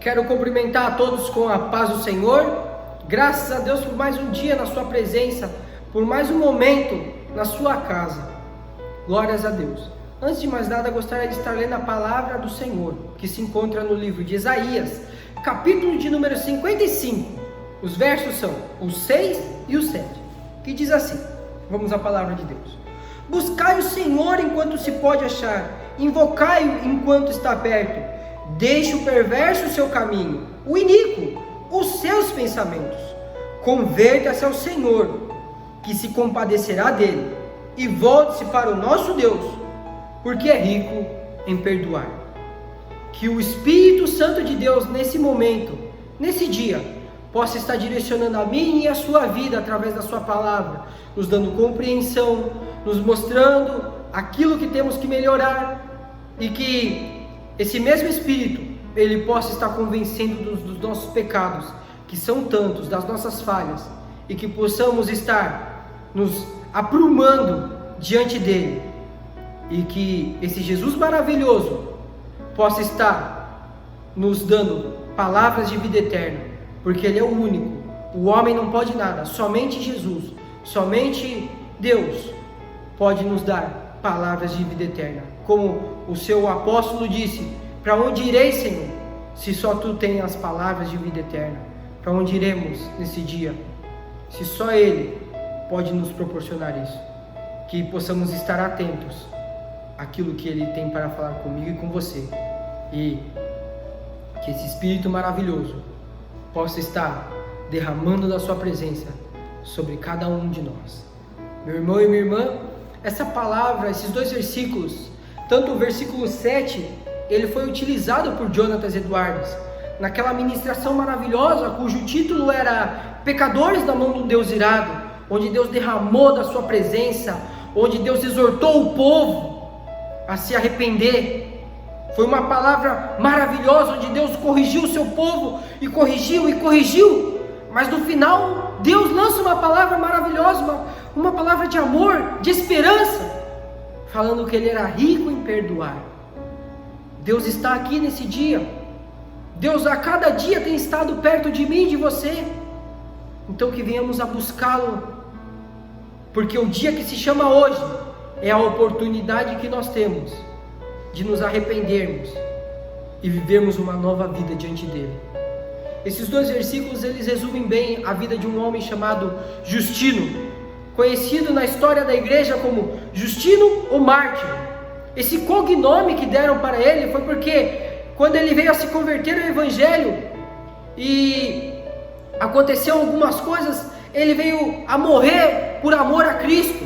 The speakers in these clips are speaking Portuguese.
Quero cumprimentar a todos com a paz do Senhor. Graças a Deus por mais um dia na sua presença, por mais um momento na sua casa. Glórias a Deus. Antes de mais nada, gostaria de estar lendo a palavra do Senhor, que se encontra no livro de Isaías, capítulo de número 55. Os versos são os 6 e o 7, que diz assim: vamos à palavra de Deus. Buscai o Senhor enquanto se pode achar, invocai-o enquanto está perto. Deixe o perverso o seu caminho, o iníquo os seus pensamentos. Converta-se ao Senhor, que se compadecerá dele, e volte-se para o nosso Deus, porque é rico em perdoar. Que o Espírito Santo de Deus nesse momento, nesse dia, possa estar direcionando a mim e a sua vida através da sua palavra, nos dando compreensão, nos mostrando aquilo que temos que melhorar, e que esse mesmo Espírito, ele possa estar convencendo dos nossos pecados, que são tantos, das nossas falhas, e que possamos estar nos aprumando diante dele, e que esse Jesus maravilhoso possa estar nos dando palavras de vida eterna, porque ele é o único. O homem não pode nada, somente Jesus, somente Deus pode nos dar palavras de vida eterna. Como o seu apóstolo disse: para onde irei, Senhor, se só tu tens as palavras de vida eterna? Para onde iremos nesse dia, se só ele pode nos proporcionar isso? Que possamos estar atentos àquilo que ele tem para falar comigo e com você, e que esse Espírito maravilhoso possa estar derramando da sua presença sobre cada um de nós. Meu irmão e minha irmã, essa palavra, esses dois versículos, tanto o versículo 7, ele foi utilizado por Jonatas Edwards naquela ministração maravilhosa, cujo título era Pecadores na mão de um Deus irado, onde Deus derramou da sua presença, onde Deus exortou o povo a se arrepender. Foi uma palavra maravilhosa, onde Deus corrigiu o seu povo, e corrigiu, mas no final Deus lança uma palavra maravilhosa, uma palavra de amor, de esperança, falando que ele era rico em perdoar. Deus está aqui nesse dia. Deus a cada dia tem estado perto de mim e de você. Então que venhamos a buscá-lo, porque o dia que se chama hoje é a oportunidade que nós temos de nos arrependermos e vivermos uma nova vida diante dele. Esses dois versículos, eles resumem bem a vida de um homem chamado Justino, conhecido na história da igreja como Justino o Mártir. Esse cognome que deram para ele foi porque quando ele veio a se converter ao Evangelho e aconteceu algumas coisas, ele veio a morrer por amor a Cristo.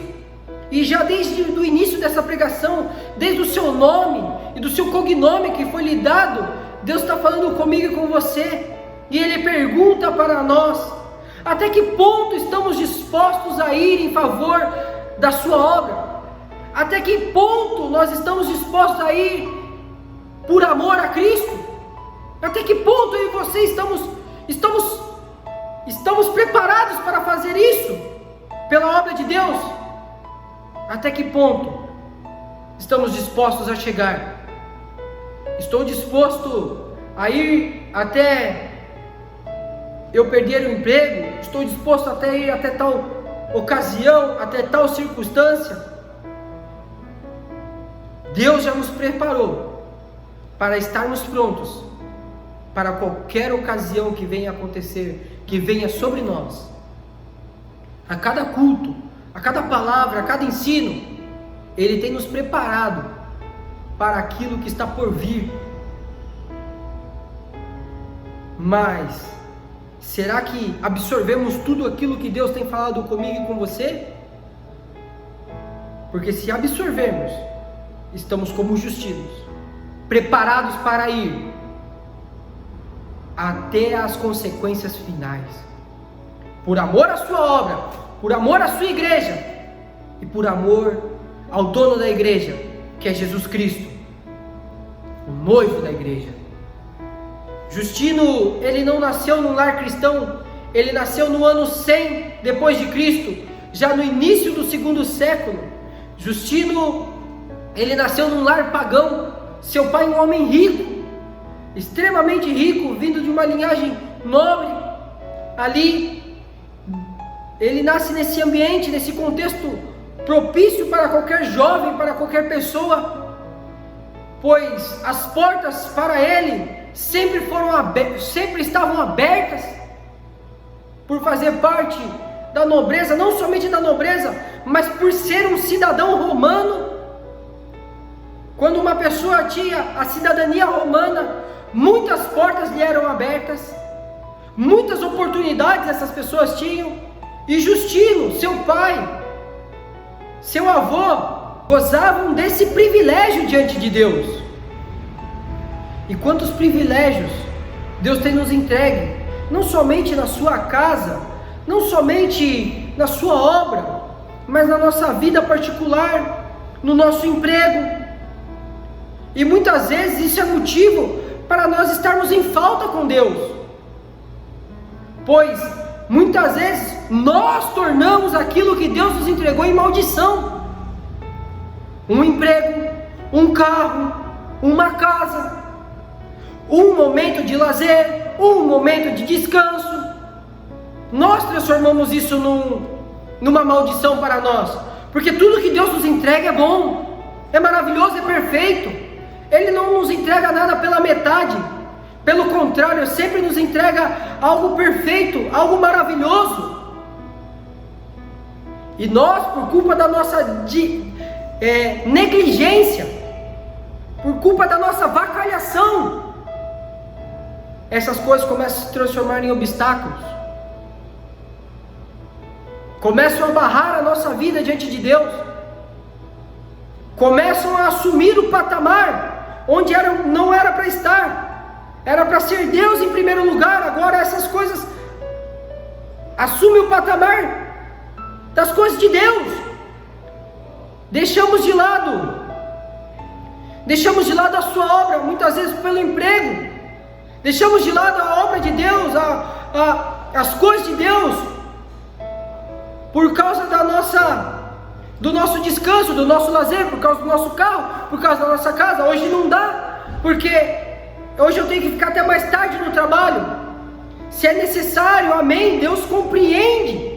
E já desde o início dessa pregação, desde o seu nome e do seu cognome que foi lhe dado, Deus está falando comigo e com você, e ele pergunta para nós: até que ponto estamos dispostos a ir em favor da sua obra? Até que ponto nós estamos dispostos a ir por amor a Cristo? Até que ponto eu e você estamos preparados para fazer isso pela obra de Deus? Até que ponto estamos dispostos a chegar? Estou disposto a ir até eu perder o emprego? Estou disposto até ir até tal ocasião, até tal circunstância? Deus já nos preparou para estarmos prontos para qualquer ocasião que venha acontecer, que venha sobre nós. A cada culto, a cada palavra, a cada ensino, ele tem nos preparado para aquilo que está por vir. Mas será que absorvemos tudo aquilo que Deus tem falado comigo e com você? Porque se absorvermos, estamos como justinos, preparados para ir até as consequências finais, por amor à sua obra, por amor à sua igreja e por amor ao dono da igreja, que é Jesus Cristo, o noivo da igreja. Justino, ele não nasceu num lar cristão, ele nasceu no ano 100 depois de Cristo, já no início do segundo século. Justino, ele nasceu num lar pagão, seu pai um homem rico, extremamente rico, vindo de uma linhagem nobre. Ali, ele nasce nesse ambiente, nesse contexto propício para qualquer jovem, para qualquer pessoa, pois as portas para ele sempre estavam abertas, por fazer parte da nobreza, não somente da nobreza, mas por ser um cidadão romano. Quando uma pessoa tinha a cidadania romana, muitas portas lhe eram abertas, muitas oportunidades essas pessoas tinham, e Justino, seu pai, seu avô, gozavam desse privilégio diante de Deus. E quantos privilégios Deus tem nos entregue, não somente na sua casa, não somente na sua obra, mas na nossa vida particular, no nosso emprego. E muitas vezes isso é motivo para nós estarmos em falta com Deus, pois muitas vezes nós tornamos aquilo que Deus nos entregou em maldição. Um emprego, um carro, uma casa, um momento de lazer, um momento de descanso. Nós transformamos isso numa maldição para nós, porque tudo que Deus nos entrega é bom, é maravilhoso, é perfeito. Ele não nos entrega nada pela metade, pelo contrário, sempre nos entrega algo perfeito, algo maravilhoso. E nós, por culpa da nossa negligência, por culpa da nossa vacalhação, essas coisas começam a se transformar em obstáculos, começam a barrar a nossa vida diante de Deus, começam a assumir o patamar onde não era para estar, era para ser Deus em primeiro lugar. Agora essas coisas assumem o patamar das coisas de Deus. Deixamos de lado a sua obra, muitas vezes pelo emprego, deixamos de lado a obra de Deus, as coisas de Deus, por causa do nosso descanso, do nosso lazer, por causa do nosso carro, por causa da nossa casa. Hoje não dá, porque hoje eu tenho que ficar até mais tarde no trabalho. Se é necessário, amém, Deus compreende.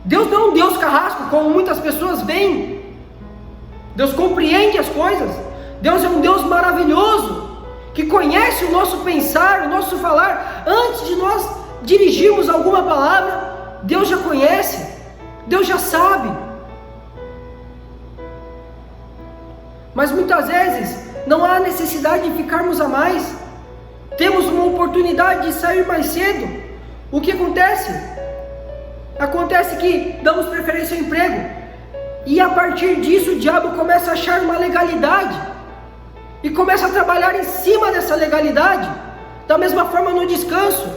Deus não é um Deus carrasco, como muitas pessoas veem. Deus compreende as coisas. Deus é um Deus maravilhoso, que conhece o nosso pensar, o nosso falar. Antes de nós dirigirmos alguma palavra, Deus já conhece, Deus já sabe. Mas muitas vezes não há necessidade de ficarmos a mais. Temos uma oportunidade de sair mais cedo. O que acontece? Acontece que damos preferência ao emprego, e a partir disso o diabo começa a achar uma legalidade e começa a trabalhar em cima dessa legalidade. Da mesma forma no descanso.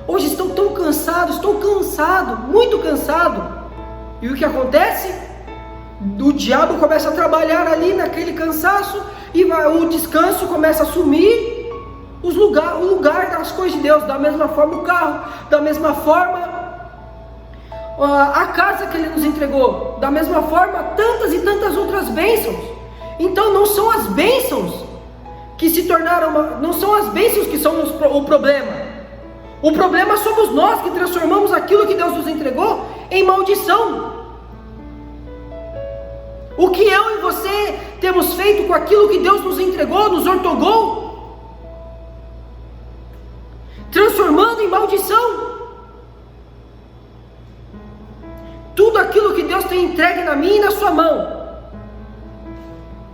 Hoje estou tão cansado, muito cansado. E o que acontece? O diabo começa a trabalhar ali naquele cansaço, e o descanso começa a assumir o lugar das coisas de Deus. Da mesma forma o carro, da mesma forma a casa que Ele nos entregou, da mesma forma tantas e tantas outras bênçãos. Então não são as bênçãos que se tornaram, não são as bênçãos que são o problema. O problema somos nós que transformamos aquilo que Deus nos entregou em maldição. O que eu e você temos feito com aquilo que Deus nos entregou, nos outorgou? Transformando em maldição. Tudo aquilo que Deus tem entregue na minha e na sua mão,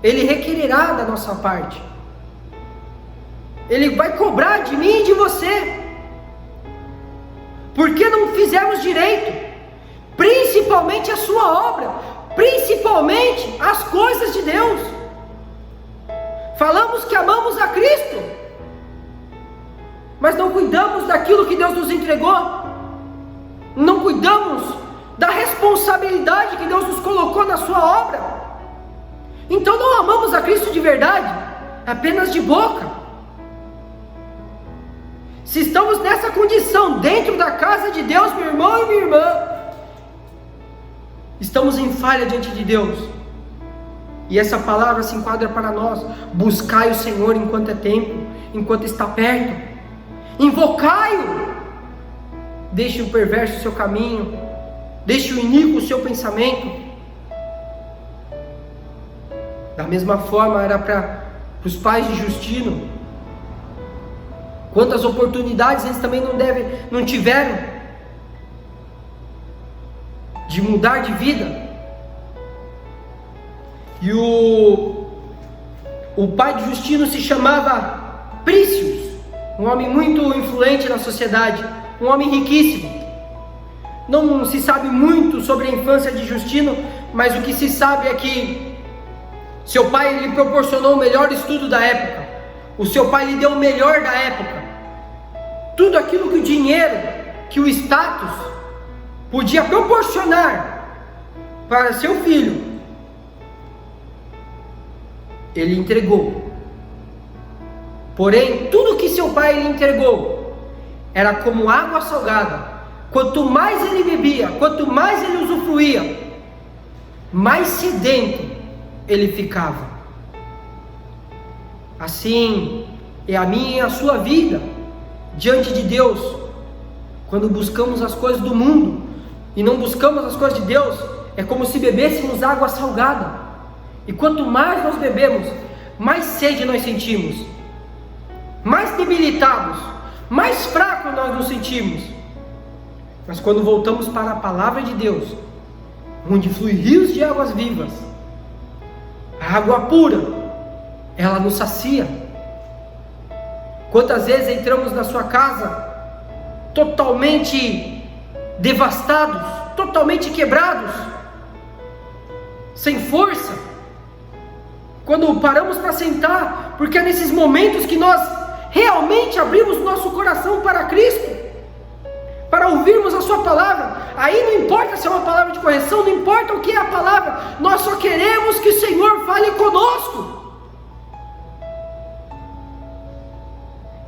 Ele requererá da nossa parte. Ele vai cobrar de mim e de você, porque não fizemos direito, principalmente a sua obra, principalmente as coisas de Deus. Falamos que amamos a Cristo, mas não cuidamos daquilo que Deus nos entregou, não cuidamos da responsabilidade que Deus nos colocou na sua obra. Então não amamos a Cristo de verdade, apenas de boca. Se estamos nessa condição dentro da casa de Deus, meu irmão e minha irmã, estamos em falha diante de Deus. E essa palavra se enquadra para nós. Buscai o Senhor enquanto é tempo, enquanto está perto. Invocai-o. Deixe o perverso o seu caminho, deixe o iníquo o seu pensamento. Da mesma forma era para os pais de Justino. Quantas oportunidades eles também não tiveram de mudar de vida. E o pai de Justino se chamava Prícios, um homem muito influente na sociedade, um homem riquíssimo. Não se sabe muito sobre a infância de Justino, mas o que se sabe é que seu pai lhe proporcionou o melhor estudo da época. O seu pai lhe deu o melhor da época. Tudo aquilo que o dinheiro, que o status podia proporcionar para seu filho, ele entregou. Porém, tudo que seu pai lhe entregou era como água salgada. Quanto mais ele bebia, quanto mais ele usufruía, mais sedento ele ficava. Assim é a minha e a sua vida diante de Deus. Quando buscamos as coisas do mundo e não buscamos as coisas de Deus, é como se bebêssemos água salgada. E quanto mais nós bebemos, mais sede nós sentimos, mais debilitados, mais fracos nós nos sentimos. Mas quando voltamos para a palavra de Deus, onde flui rios de águas vivas, a água pura, ela nos sacia. Quantas vezes entramos na sua casa totalmente devastados, totalmente quebrados, sem força, quando paramos para sentar, porque é nesses momentos que nós realmente abrimos nosso coração para Cristo, para ouvirmos a sua palavra. Aí não importa se é uma palavra de correção, não importa o que é a palavra, nós só queremos que o Senhor fale conosco.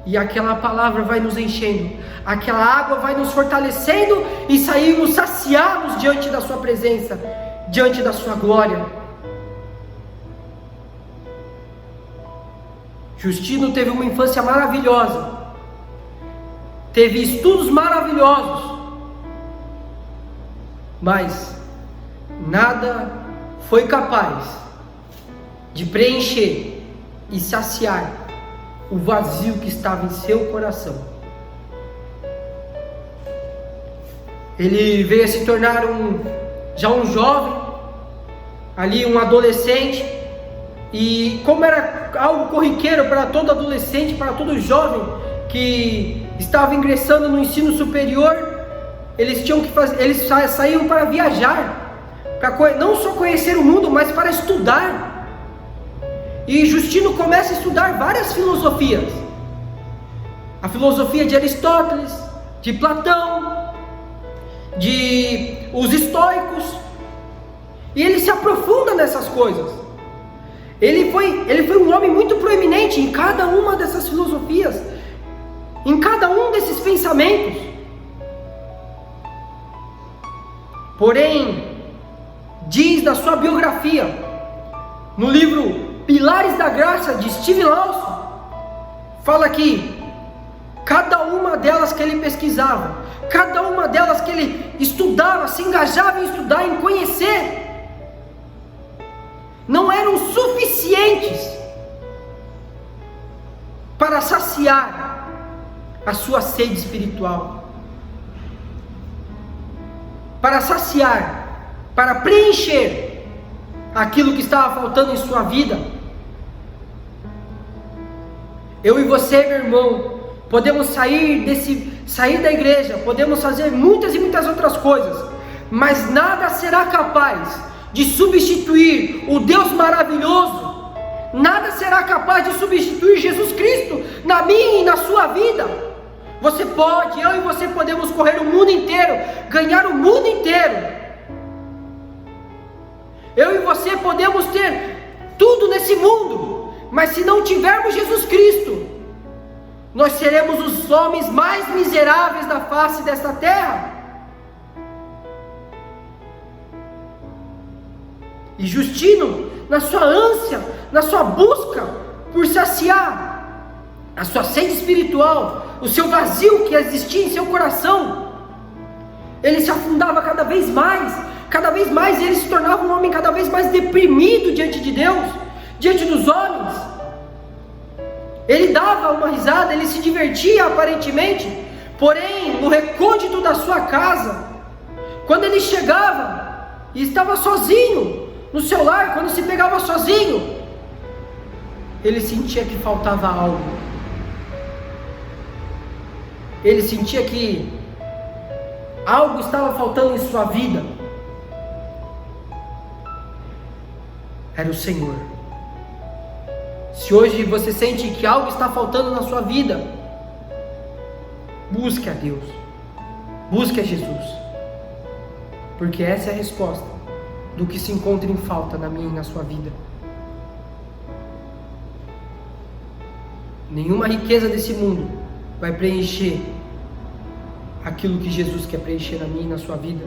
E aquela palavra vai nos enchendo, aquela água vai nos fortalecendo e saímos saciados diante da sua presença, diante da sua glória. Justino teve uma infância maravilhosa, teve estudos maravilhosos, mas nada foi capaz de preencher e saciar o vazio que estava em seu coração. Ele veio a se tornar já um jovem, ali um adolescente, e como era algo corriqueiro para todo adolescente, para todo jovem que estava ingressando no ensino superior, eles saíam para viajar, para não só conhecer o mundo, mas para estudar. E Justino começa a estudar várias filosofias, a filosofia de Aristóteles, de Platão, de os estoicos, e ele se aprofunda nessas coisas. Ele foi um homem muito proeminente em cada uma dessas filosofias, em cada um desses pensamentos. Porém, diz na sua biografia, no livro Pilares da Graça, de Steve Lawson, fala que cada uma delas que ele pesquisava, cada uma delas que ele estudava, se engajava em estudar, em conhecer, não eram suficientes para saciar a sua sede espiritual, para saciar, para preencher aquilo que estava faltando em sua vida. Eu e você, meu irmão, podemos sair da igreja, podemos fazer muitas e muitas outras coisas, mas nada será capaz de substituir o Deus maravilhoso, nada será capaz de substituir Jesus Cristo na minha e na sua vida. Você pode, eu e você podemos correr o mundo inteiro, ganhar o mundo inteiro. Eu e você podemos ter tudo nesse mundo, mas se não tivermos Jesus Cristo, nós seremos os homens mais miseráveis da face dessa terra. E Justino, na sua ânsia, na sua busca por saciar a sua sede espiritual, o seu vazio que existia em seu coração, ele se afundava cada vez mais, ele se tornava um homem cada vez mais deprimido diante de Deus, diante dos homens. Ele dava uma risada, ele se divertia aparentemente, porém no recôndito da sua casa, quando ele chegava e estava sozinho no seu lar, quando se pegava sozinho, ele sentia que faltava algo. Ele sentia que algo estava faltando em sua vida. Era o Senhor. Se hoje você sente que algo está faltando na sua vida, busque a Deus, busque a Jesus, porque essa é a resposta do que se encontra em falta na minha e na sua vida. Nenhuma riqueza desse mundo vai preencher aquilo que Jesus quer preencher na minha e na sua vida.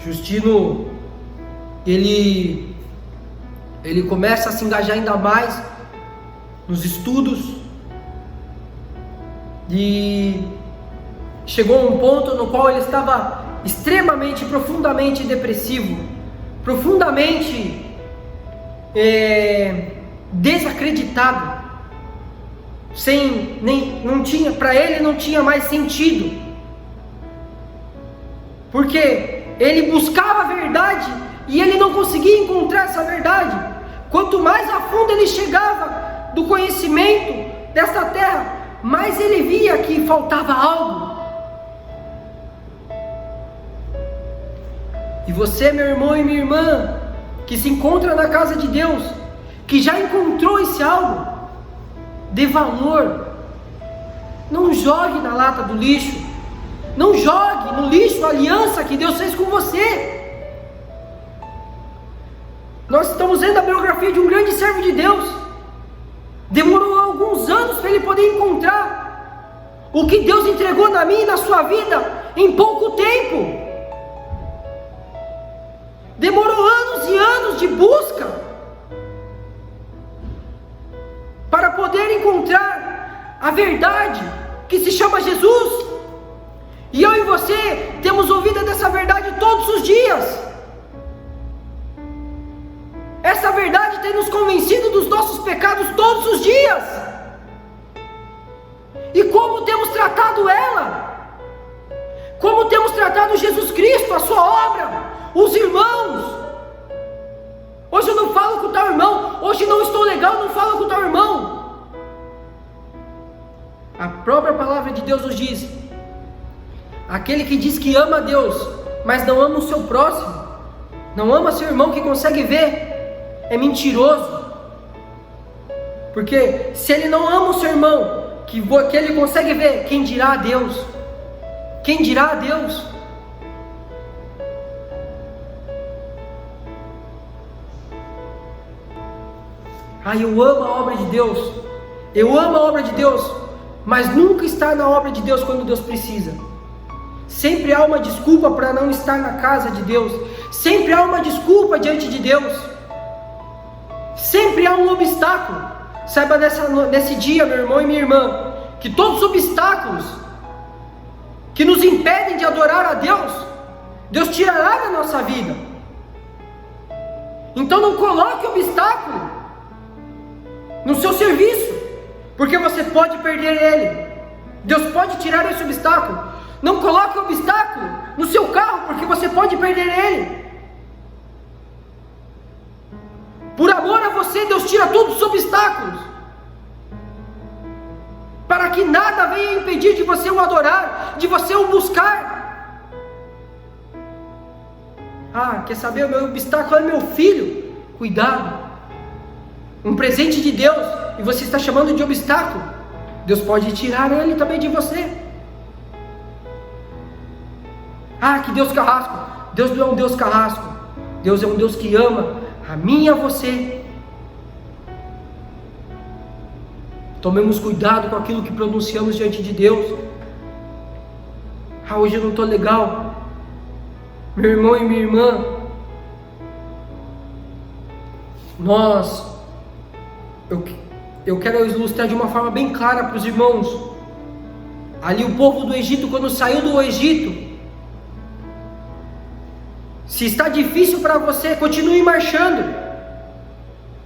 Justino, ele começa a se engajar ainda mais nos estudos, e chegou a um ponto no qual ele estava extremamente, profundamente depressivo, profundamente desacreditado, para ele não tinha mais sentido, porque ele buscava a verdade e ele não conseguia encontrar essa verdade. Quanto mais a fundo ele chegava do conhecimento desta terra, mais ele via que faltava algo. E você, meu irmão e minha irmã, que se encontra na casa de Deus, que já encontrou esse algo, dê valor. Não jogue na lata do lixo, não jogue no lixo a aliança que Deus fez com você. Nós estamos vendo a biografia de um grande servo de Deus. Demorou alguns anos para ele poder encontrar o que Deus entregou na minha e na sua vida em pouco tempo. Demorou anos e anos de busca para poder encontrar a verdade que se chama Jesus. E eu e você temos ouvido dessa verdade todos os dias. Essa verdade tem nos convencido dos nossos pecados todos os dias. E como temos tratado ela? Como temos tratado Jesus Cristo, a sua obra, os irmãos? Hoje eu não falo com tal irmão, hoje não estou legal, não falo com tal irmão. A própria palavra de Deus nos diz: aquele que diz que ama a Deus, mas não ama o seu próximo, não ama seu irmão que consegue ver, é mentiroso. Porque se ele não ama o seu irmão que ele consegue ver, quem dirá a Deus? Quem dirá a Deus? Eu amo a obra de Deus, eu amo a obra de Deus, mas nunca está na obra de Deus quando Deus precisa. Sempre há uma desculpa para não estar na casa de Deus, sempre há uma desculpa diante de Deus, sempre há um obstáculo. Saiba nesse dia, meu irmão e minha irmã, que todos os obstáculos que nos impedem de adorar a Deus, Deus tirará da nossa vida. Então não coloque obstáculo no seu serviço, porque você pode perder ele. Deus pode tirar esse obstáculo. Não coloque obstáculo no seu carro, porque você pode perder ele. Por amor a você, Deus tira todos os obstáculos, para que nada venha impedir de você o adorar, de você o buscar. Quer saber? O meu obstáculo é meu filho. Cuidado. Um presente de Deus, e você está chamando de obstáculo. Deus pode tirar ele também de você. Que Deus carrasco. Deus não é um Deus carrasco. Deus é um Deus que ama a mim e a você. Tomemos cuidado com aquilo que pronunciamos diante de Deus. Hoje eu não estou legal. Meu irmão e minha irmã, eu quero ilustrar de uma forma bem clara para os irmãos. Ali o povo do Egito, quando saiu do Egito, se está difícil para você, continue marchando.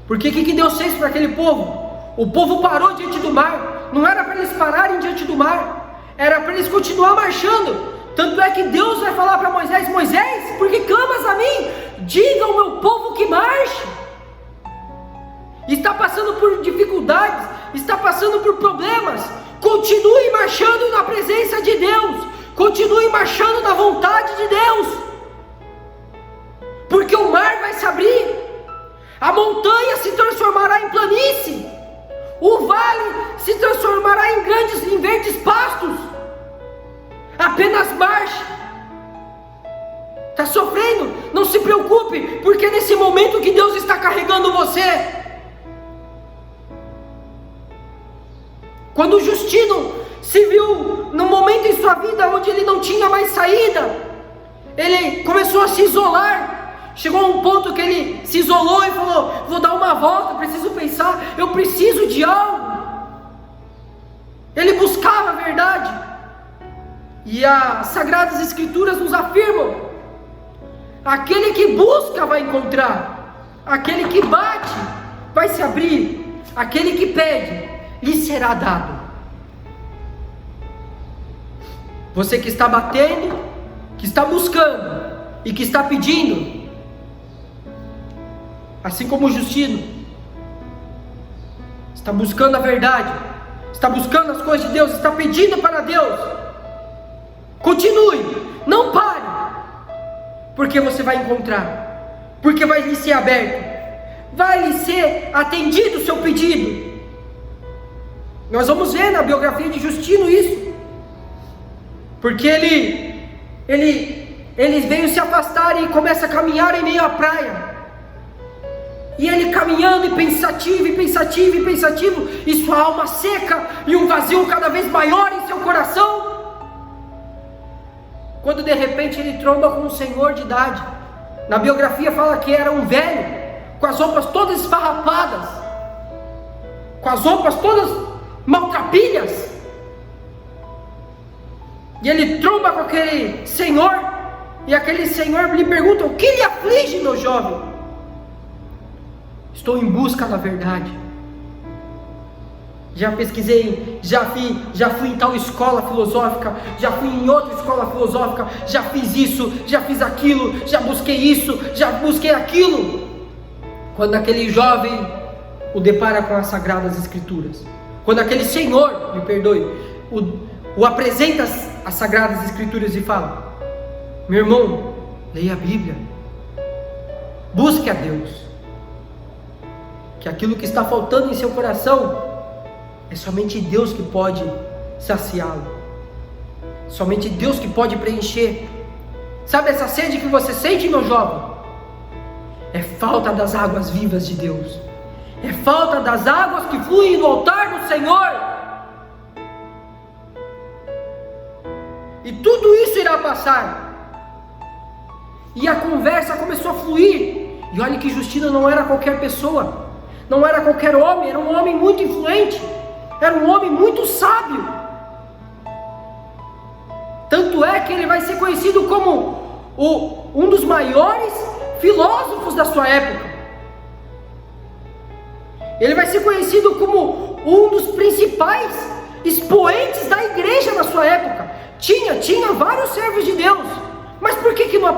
Porque o que Deus fez para aquele povo? O povo parou diante do mar. Não era para eles pararem diante do mar, era para eles continuar marchando. Tanto é que Deus vai falar para Moisés: Moisés, por que clamas a mim? Diga ao meu povo que marche. Está passando por dificuldades, está passando por problemas, continue marchando na presença de Deus, continue marchando na vontade de Deus, porque o mar vai se abrir, a montanha se transformará em planície, o vale se transformará em verdes pastos. Apenas marche. Está sofrendo? Não se preocupe, porque é nesse momento que Deus está carregando você. Quando o Justino se viu num momento em sua vida onde ele não tinha mais saída, ele começou a se isolar. Chegou a um ponto que ele se isolou e falou: vou dar uma volta, preciso pensar, eu preciso de algo. Ele buscava a verdade. E as Sagradas Escrituras nos afirmam: aquele que busca vai encontrar, aquele que bate vai se abrir, aquele que pede lhe será dado. Você que está batendo, que está buscando e que está pedindo, assim como o Justino, está buscando a verdade, está buscando as coisas de Deus, está pedindo para Deus, continue, não pare, porque você vai encontrar, porque vai lhe ser aberto, vai lhe ser atendido o seu pedido. Nós vamos ver na biografia de Justino isso, porque ele veio se afastar e começa a caminhar em meio à praia, e ele caminhando e pensativo, e sua alma seca, e um vazio cada vez maior em seu coração, quando de repente ele tromba com um senhor de idade. Na biografia fala que era um velho, com as roupas todas esfarrapadas, com as roupas todas maltrapilhas, e ele tromba com aquele senhor, e aquele senhor lhe pergunta: o que lhe aflige, meu jovem? Estou em busca da verdade. Já pesquisei, já fui em tal escola filosófica, já fui em outra escola filosófica, já fiz isso, já fiz aquilo, já busquei isso, já busquei aquilo. Quando aquele jovem o depara com as Sagradas Escrituras, quando aquele senhor, me perdoe, o apresenta as Sagradas Escrituras e fala: meu irmão, leia a Bíblia, busque a Deus, que aquilo que está faltando em seu coração é somente Deus que pode saciá-lo, somente Deus que pode preencher. Sabe essa sede que você sente, meu jovem? É falta das águas vivas de Deus, é falta das águas que fluem no altar do Senhor. E tudo isso irá passar. E a conversa começou a fluir. E olha que Justino não era qualquer pessoa, não era qualquer homem, era um homem muito influente, era um homem muito sábio. Tanto é que ele vai ser conhecido como um dos maiores filósofos da sua época. Ele vai ser conhecido como um dos principais expoentes da igreja na sua época. Tinha vários servos de Deus, mas por que não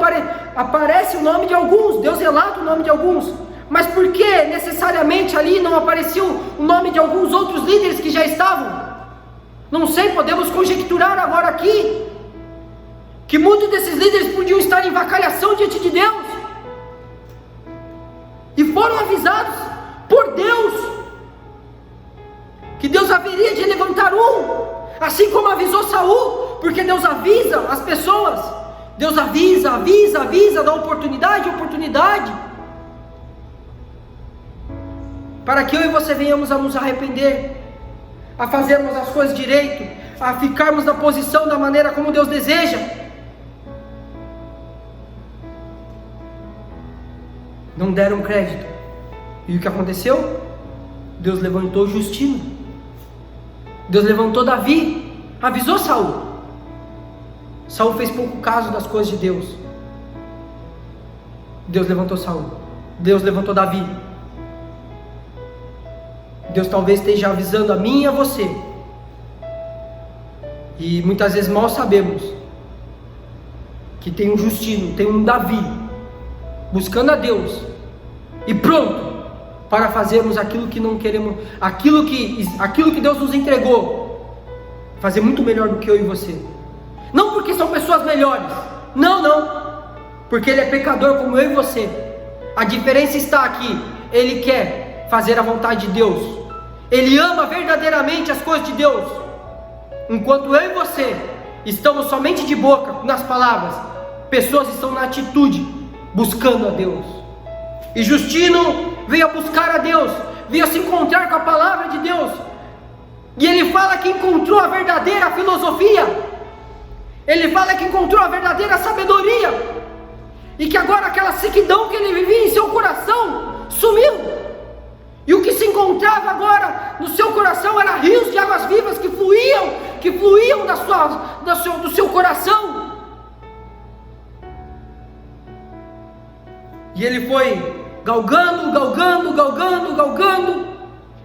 aparece o nome de alguns? Deus relata o nome de alguns, mas por que necessariamente ali não apareceu o nome de alguns outros líderes que já estavam? Não sei, podemos conjecturar agora aqui que muitos desses líderes podiam estar em vacalhação diante de Deus, e foram avisados por Deus que Deus haveria de levantar um, assim como avisou Saul, porque Deus avisa as pessoas, Deus avisa, dá oportunidade, para que eu e você venhamos a nos arrepender, a fazermos as coisas direito, a ficarmos na posição da maneira como Deus deseja. não deram crédito. E o que aconteceu? Deus levantou Justino. Deus levantou Davi, avisou Saul. Saul fez pouco caso das coisas de Deus. Deus levantou Saul. Deus levantou Davi. Deus talvez esteja avisando a mim e a você. E muitas vezes mal sabemos que tem um Justino, tem um Davi, buscando a Deus e pronto para fazermos aquilo que não queremos, aquilo que Deus nos entregou, fazer muito melhor do que eu e você. Não porque são pessoas melhores, não, porque ele é pecador como eu e você. A diferença está aqui, ele quer fazer a vontade de Deus, ele ama verdadeiramente as coisas de Deus, enquanto eu e você estamos somente de boca, nas palavras, pessoas estão na atitude, buscando a Deus. E Justino veio a buscar a Deus, veio a se encontrar com a palavra de Deus, e ele fala que encontrou a verdadeira filosofia, ele fala que encontrou a verdadeira sabedoria, e que agora aquela sequidão que ele vivia em seu coração sumiu, e o que se encontrava agora no seu coração era rios de águas vivas que fluíam do seu coração. E ele foi galgando,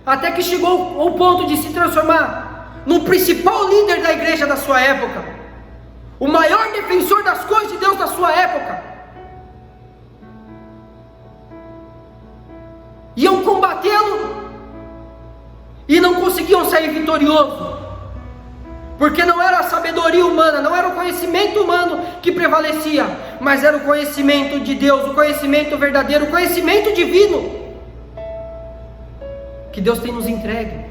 até que chegou ao ponto de se transformar no principal líder da igreja da sua época, o maior defensor das coisas de Deus da sua época. Iam combatê-lo e não conseguiam sair vitoriosos, porque não era a sabedoria humana, não era o conhecimento humano que prevalecia, mas era o conhecimento de Deus, o conhecimento verdadeiro, o conhecimento divino que Deus tem nos entregue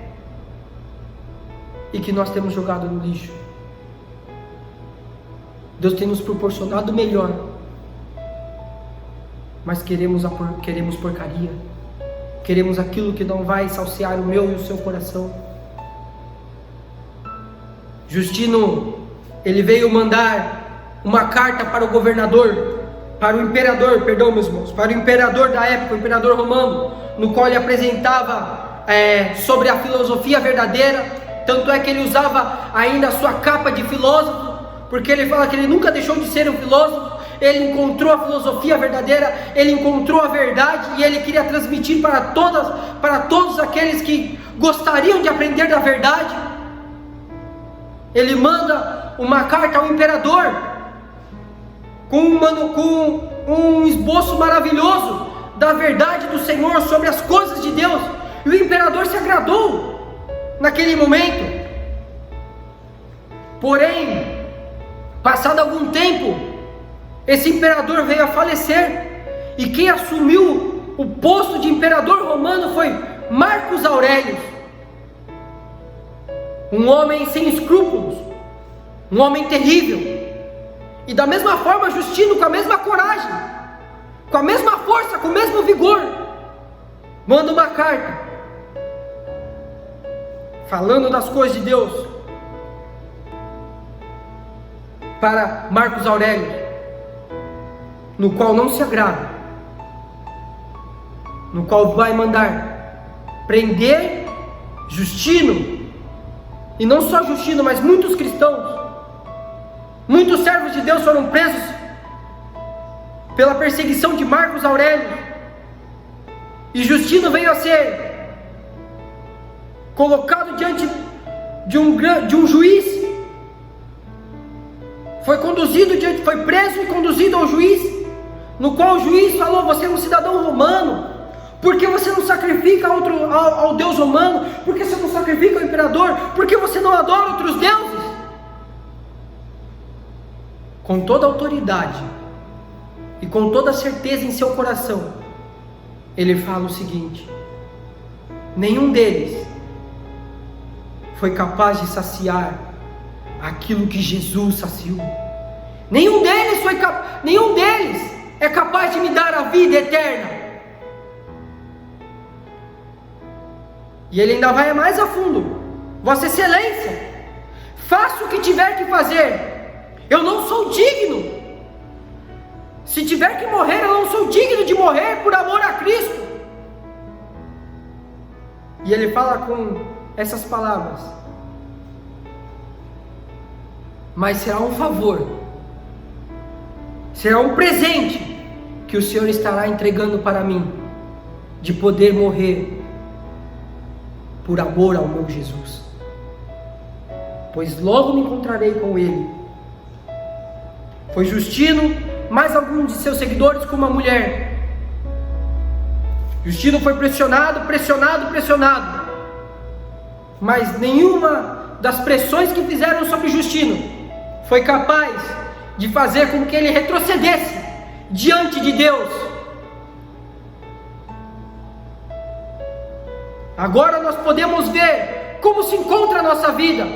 e que nós temos jogado no lixo. Deus tem nos proporcionado o melhor, mas queremos porcaria, queremos aquilo que não vai saciar o meu e o seu coração. Justino, ele veio mandar uma carta para o governador, para o imperador da época, o imperador romano, no qual ele apresentava sobre a filosofia verdadeira. Tanto é que ele usava ainda a sua capa de filósofo, porque ele fala que ele nunca deixou de ser um filósofo. Ele encontrou a filosofia verdadeira, ele encontrou a verdade, e ele queria transmitir para todos aqueles que gostariam de aprender da verdade. Ele manda uma carta ao imperador com um esboço maravilhoso da verdade do Senhor sobre as coisas de Deus, e o imperador se agradou naquele momento. Porém, passado algum tempo, esse imperador veio a falecer, e quem assumiu o posto de imperador romano foi Marcos Aurélio, um homem sem escrúpulos, um homem terrível. E da mesma forma Justino, com a mesma coragem, com a mesma força, com o mesmo vigor, manda uma carta falando das coisas de Deus para Marcos Aurélio, no qual não se agrada, no qual vai mandar prender Justino, e não só Justino, mas muitos cristãos, muitos servos de Deus foram presos pela perseguição de Marcos Aurélio, e Justino veio a ser colocado diante de um juiz, foi preso e conduzido ao juiz, no qual o juiz falou: você é um cidadão romano, por que você não sacrifica ao Deus romano? Por que você não sacrifica ao imperador? Por que você não adora outros deuses? Com toda a autoridade e com toda a certeza em seu coração, ele fala o seguinte: nenhum deles foi capaz de saciar aquilo que Jesus saciou. Nenhum deles é capaz de me dar a vida eterna. E ele ainda vai mais a fundo: Vossa Excelência, faça o que tiver que fazer, eu não sou digno. Se tiver que morrer, eu não sou digno de morrer por amor a Cristo. E ele fala com essas palavras: mas será um favor, será um presente que o Senhor estará entregando para mim, de poder morrer por amor ao meu Jesus, pois logo me encontrarei com Ele. Foi Justino, mais alguns de seus seguidores, com uma mulher. Justino foi pressionado, mas nenhuma das pressões que fizeram sobre Justino foi capaz de fazer com que ele retrocedesse diante de Deus. Agora nós podemos ver como se encontra a nossa vida.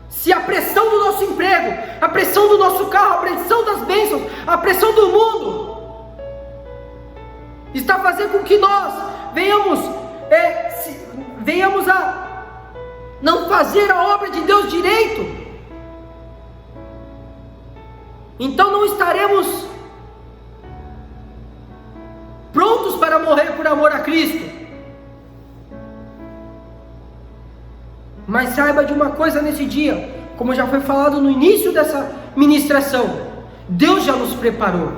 Se a pressão do nosso emprego, a pressão do nosso carro, a pressão das bênçãos, a pressão do mundo está fazendo com que nós venhamos a não fazer a obra de Deus direito, então não estaremos prontos para morrer por amor a Cristo. Mas saiba de uma coisa nesse dia, como já foi falado no início dessa ministração, Deus já nos preparou.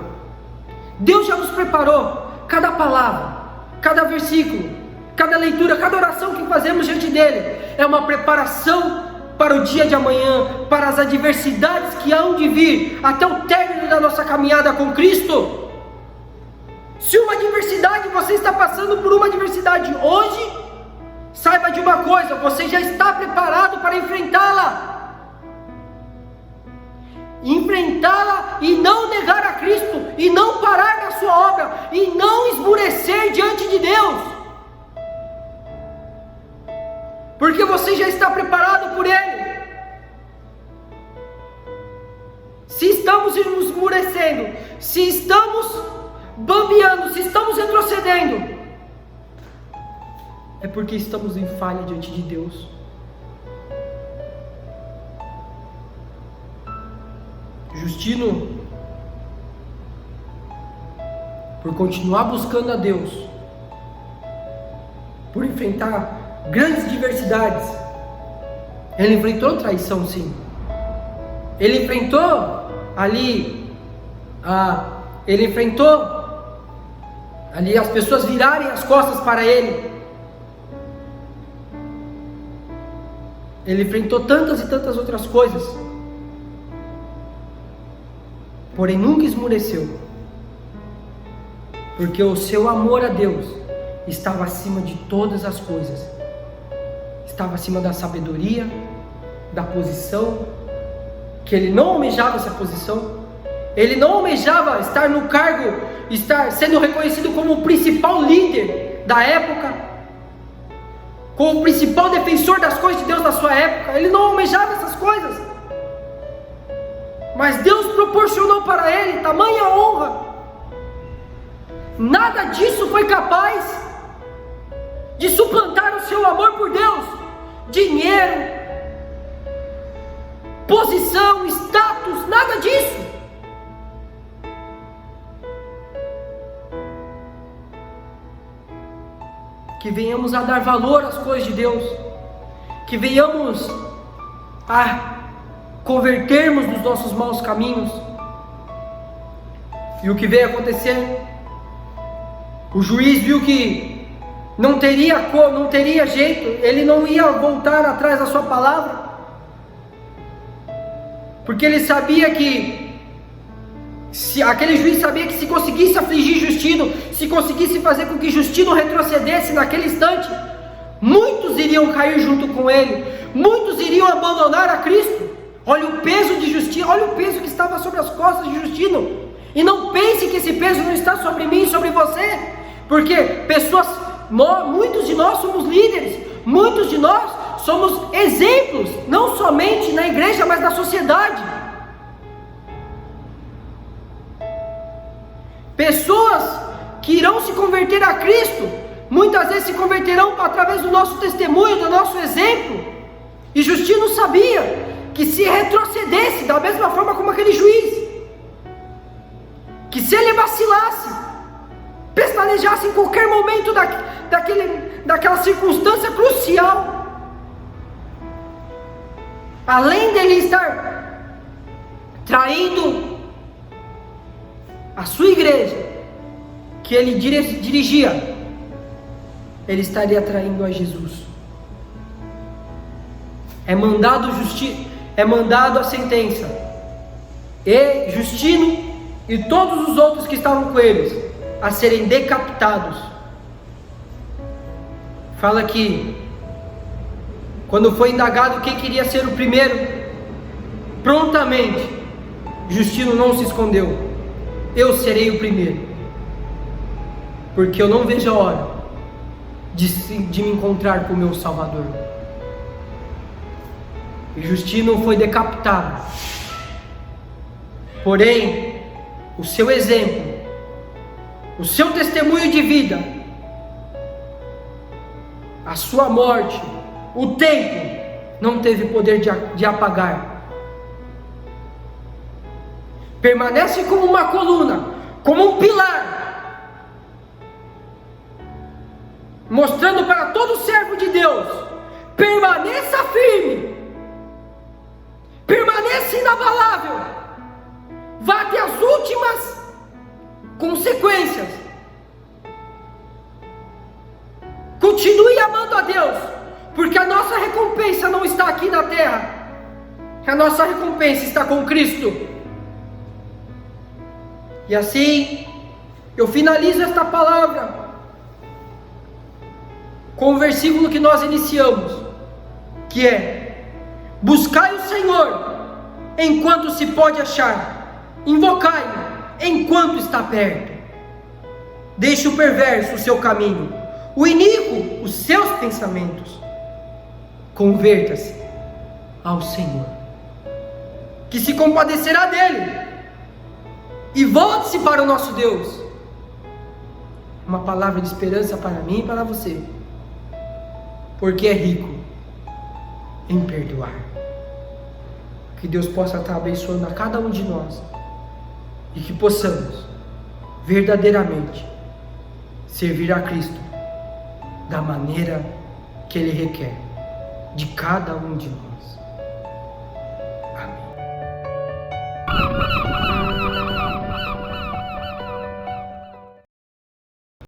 Deus já nos preparou. Cada palavra, cada versículo, cada leitura, cada oração que fazemos diante dele é uma preparação para o dia de amanhã, para as adversidades que hão de vir até o término da nossa caminhada com Cristo. Se uma adversidade, você está passando por uma adversidade hoje, saiba de uma coisa: você já está preparado para enfrentá-la. Enfrentá-la e não negar a Cristo, e não parar na sua obra, e não esmurecer diante de Deus, porque você já está preparado por Ele. Se estamos esmurecendo, se estamos bambeando, se estamos retrocedendo, é porque estamos em falha diante de Deus. Justino, por continuar buscando a Deus, por enfrentar grandes adversidades, ele enfrentou traição, sim. Ele enfrentou as pessoas virarem as costas para ele. Ele enfrentou tantas e tantas outras coisas, porém nunca esmureceu, porque o seu amor a Deus estava acima de todas as coisas, estava acima da sabedoria, da posição, que ele não almejava essa posição, ele não almejava estar no cargo, estar sendo reconhecido como o principal líder da época, como o principal defensor das coisas de Deus na sua época. Ele não almejava essas coisas, mas Deus proporcionou para ele tamanha honra. Nada disso foi capaz de suplantar o seu amor por Deus. Dinheiro, posição, status, nada disso. Que venhamos a dar valor às coisas de Deus, que venhamos a convertermos dos nossos maus caminhos. E o que veio acontecer? O juiz viu que não teria jeito, ele não ia voltar atrás da sua palavra, porque ele sabia que aquele juiz sabia que se conseguisse afligir Justino, se conseguisse fazer com que Justino retrocedesse naquele instante, muitos iriam cair junto com ele, muitos iriam abandonar a Cristo. Olha o peso de Justino, olha o peso que estava sobre as costas de Justino. E não pense que esse peso não está sobre mim e sobre você, porque muitos de nós somos líderes, muitos de nós somos exemplos, não somente na igreja, mas na sociedade. Pessoas que irão se converter a Cristo, muitas vezes se converterão através do nosso testemunho, do nosso exemplo. E Justino sabia que se retrocedesse, da mesma forma como aquele juiz, que se ele vacilasse, pestanejasse em qualquer momento daquela circunstância crucial, além dele estar traindo a sua igreja, que ele dirigia, ele estaria traindo a Jesus. É mandado a sentença, e Justino e todos os outros que estavam com eles a serem decapitados. Fala que quando foi indagado quem queria ser o primeiro, prontamente Justino não se escondeu: eu serei o primeiro, porque eu não vejo a hora de me encontrar com o meu Salvador. E Justino foi decapitado. Porém, o seu exemplo, o seu testemunho de vida, a sua morte, o tempo não teve poder de apagar. Permanece como uma coluna, como um pilar, mostrando para todo servo de Deus: permaneça firme, permaneça inabalável, vá até as últimas consequências, continue amando a Deus, porque a nossa recompensa não está aqui na terra, a nossa recompensa está com Cristo. E assim eu finalizo esta palavra com o versículo que nós iniciamos, que é: buscai o Senhor enquanto se pode achar, invocai-o enquanto está perto. Deixe o perverso o seu caminho, o iníquo os seus pensamentos. Converta-se ao Senhor, que se compadecerá dele, e volte-se para o nosso Deus. Uma palavra de esperança para mim e para você, porque é rico em perdoar. Que Deus possa estar abençoando a cada um de nós, e que possamos verdadeiramente servir a Cristo da maneira que Ele requer de cada um de nós.